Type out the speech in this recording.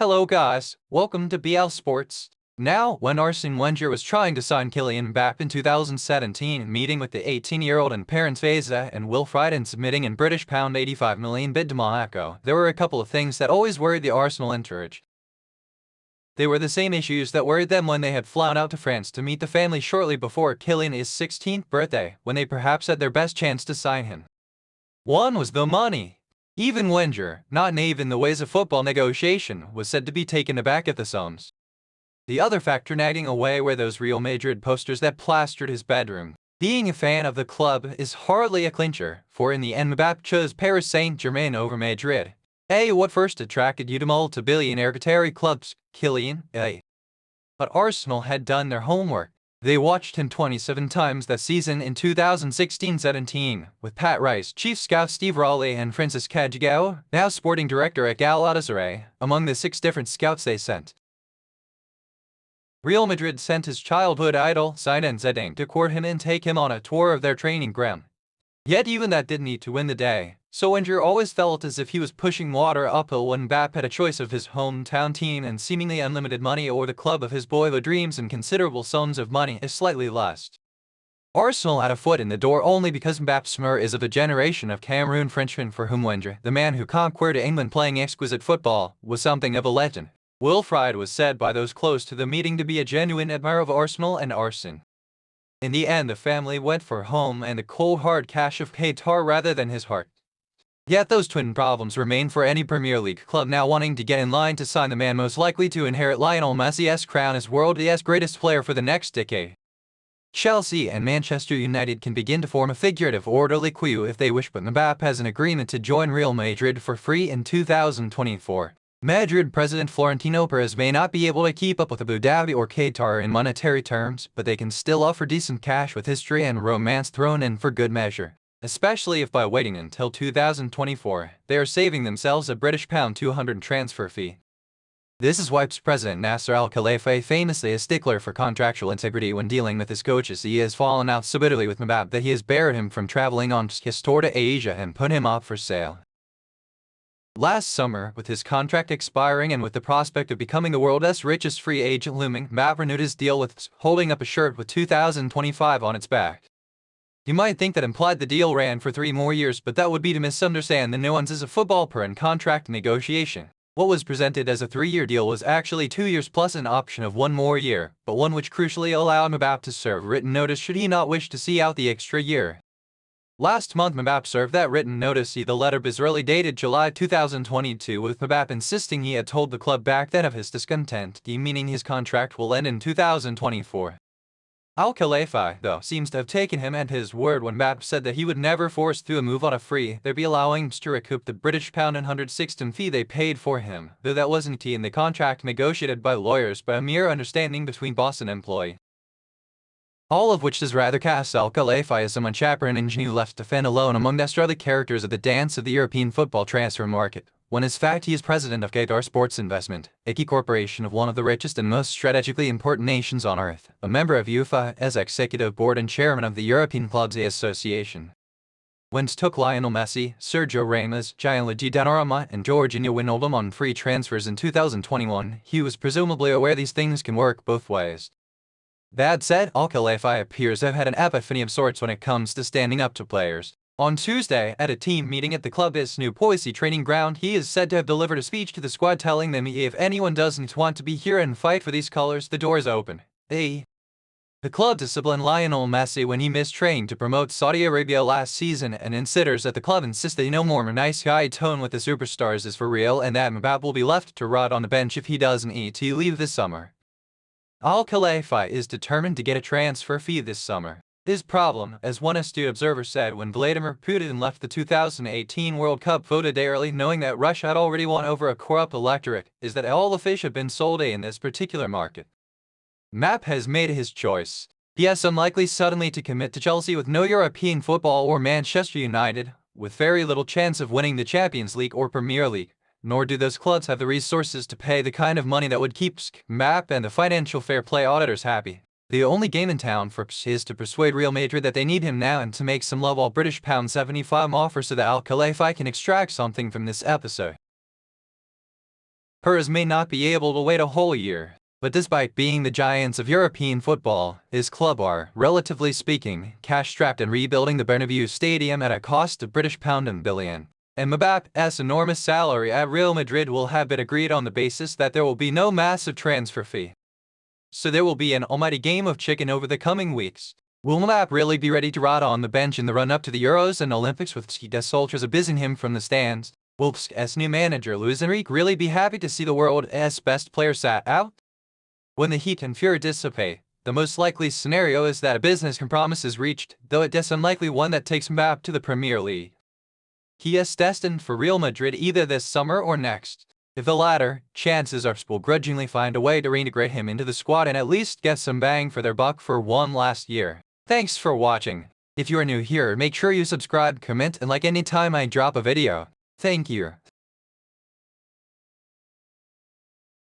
Hello guys, welcome to BL Sports. Now, when Arsene Wenger was trying to sign Kylian Mbappé in 2017, meeting with the 18-year-old in Paris and Wilfried and submitting in British pound 85 million bid to Monaco, there were a couple of things that always worried the Arsenal entourage. They were the same issues that worried them when they had flown out to France to meet the family shortly before Kylian's 16th birthday, when they perhaps had their best chance to sign him. One was the money. Even Wenger, not naive in the ways of football negotiation, was said to be taken aback at the sums. The other factor nagging away were those Real Madrid posters that plastered his bedroom. Being a fan of the club is hardly a clincher, for in the end Mbappé chose Paris Saint-Germain over Madrid. What first attracted you to multi-billionaire Qatari clubs, Kylian? But Arsenal had done their homework. They watched him 27 times that season in 2016-17, with Pat Rice, chief scout Steve Rowley and Francis Cagigao, now sporting director at Galatasaray, among the 6 different scouts they sent. Real Madrid sent his childhood idol, Zinedine Zidane, to court him and take him on a tour of their training ground. Yet even that didn't need to win the day, so Wenger always felt as if he was pushing water uphill when Mbappé had a choice of his hometown team and seemingly unlimited money or the club of his boyhood dreams and considerable sums of money is slightly less. Arsenal had a foot in the door only because Mbappé is of a generation of Cameroon Frenchmen for whom Wenger, the man who conquered England playing exquisite football, was something of a legend. Wilfried was said by those close to the meeting to be a genuine admirer of Arsenal and Arsene. In the end, the family went for home and the cold hard cash of Qatar rather than his heart. Yet those twin problems remain for any Premier League club now wanting to get in line to sign the man most likely to inherit Lionel Messi's crown as world's greatest player for the next decade. Chelsea and Manchester United can begin to form a figurative orderly queue if they wish, but Mbappé has an agreement to join Real Madrid for free in 2024. Madrid president Florentino Perez may not be able to keep up with Abu Dhabi or Qatar in monetary terms, but they can still offer decent cash with history and romance thrown in for good measure. Especially if by waiting until 2024, they are saving themselves a British pound 200 transfer fee. This is why President Nasser Al-Khelaifi, famously a stickler for contractual integrity when dealing with his coaches, he has fallen out so bitterly with Mbappé that he has barred him from traveling on his tour to Asia and put him up for sale. Last summer, with his contract expiring and with the prospect of becoming the world's richest free agent looming, Mbappé renewed his deal with holding up a shirt with 2025 on its back. You might think that implied the deal ran for 3 more years, but that would be to misunderstand the nuances of football and contract negotiation. What was presented as a 3-year deal was actually 2 years plus an option of 1 more year, but one which crucially allowed Mbappé to serve written notice should he not wish to see out the extra year. Last month Mbappé served that written notice. The letter bizarrely dated July 2022, with Mbappé insisting he had told the club back then of his discontent, meaning his contract will end in 2024. Al-Khelaifi, though, seems to have taken him at his word when Mbappé said that he would never force through a move on a free, they'd be allowing him to recoup the British pound 116 fee they paid for him, though that wasn't in the contract negotiated by lawyers but a mere understanding between boss and employee. All of which is rather casts Al-Khelaifi as some unchaperoned ingenue left to fend alone among the other characters of the dance of the European football transfer market, when in fact he is president of Qatar Sports Investment, a key corporation of one of the richest and most strategically important nations on earth, a member of UEFA as executive board and chairman of the European Clubs Association. Whence took Lionel Messi, Sergio Ramos, Gianluigi Donnarumma, and Georginio Wijnaldum on free transfers in 2021, he was presumably aware these things can work both ways. That said, Al-Khelaifi appears to have had an epiphany of sorts when it comes to standing up to players. On Tuesday, at a team meeting at the club's new Poissy training ground, he is said to have delivered a speech to the squad telling them if anyone doesn't want to be here and fight for these colors, the door is open. The club disciplined Lionel Messi when he mistrained to promote Saudi Arabia last season, and insiders at the club insist that no more nice guy tone with the superstars is for real and that Mbappé will be left to rot on the bench if he doesn't leave this summer. Al-Khelaifi is determined to get a transfer fee this summer. His problem, as one astute observer said when Vladimir Putin left the 2018 World Cup voted day early knowing that Russia had already won over a corrupt electorate, is that all the fish have been sold in this particular market. Mbappé has made his choice. He is unlikely suddenly to commit to Chelsea with no European football or Manchester United, with very little chance of winning the Champions League or Premier League. Nor do those clubs have the resources to pay the kind of money that would keep Mbappé and the financial fair play auditors happy. The only game in town for PSG is to persuade Real Madrid that they need him now and to make some lowball British pound 75 offer so that Al-Khelaifi can extract something from this episode. Spurs may not be able to wait a whole year, but despite being the giants of European football, his club are, relatively speaking, cash-strapped and rebuilding the Bernabeu Stadium at a cost of British pound and billion. And Mbappe's enormous salary at Real Madrid will have been agreed on the basis that there will be no massive transfer fee. So there will be an almighty game of chicken over the coming weeks. Will Mbappe really be ready to rot on the bench in the run-up to the Euros and Olympics with the soldiers abusing him from the stands? Will PSG's new manager Luis Enrique really be happy to see the world's best player sat out? When the heat and fury dissipate, the most likely scenario is that a business compromise is reached, though it is unlikely one that takes Mbappe to the Premier League. He is destined for Real Madrid either this summer or next. If the latter, chances are will grudgingly find a way to reintegrate him into the squad and at least get some bang for their buck for one last year. Thanks for watching. If you are new here, make sure you subscribe, comment, and like anytime I drop a video. Thank you.